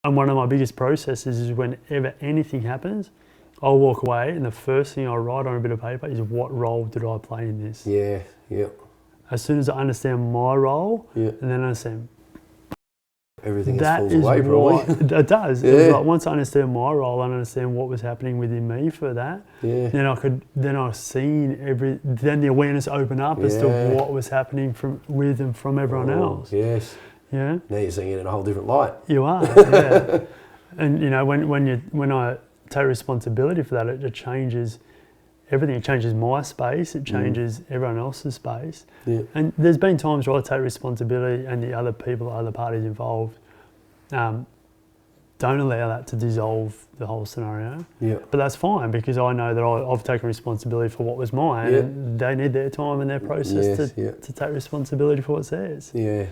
And one of my biggest processes is whenever anything happens, I'll walk away and the first thing I write on a bit of paper is what role did I play in this? Yeah, yeah. As soon as I understand my role, Yeah. and then I understand everything that falls is away probably. it does. Yeah. It was like once I understand my role and understand what was happening within me for that, Yeah. then I've seen then the awareness open up as to Yeah. what was happening with and from everyone else. Yes. Yeah. Now you're seeing it in a whole different light. You are, yeah. And you know, when I take responsibility for that, it changes everything. It changes my space, it changes everyone else's space. Yeah. And there's been times where I take responsibility and the other people, other parties involved, don't allow that to dissolve the whole scenario. Yeah. But that's fine because I know that I've taken responsibility for what was mine, Yeah. and they need their time and their process Yes, yeah. to take responsibility for what's theirs. Yeah.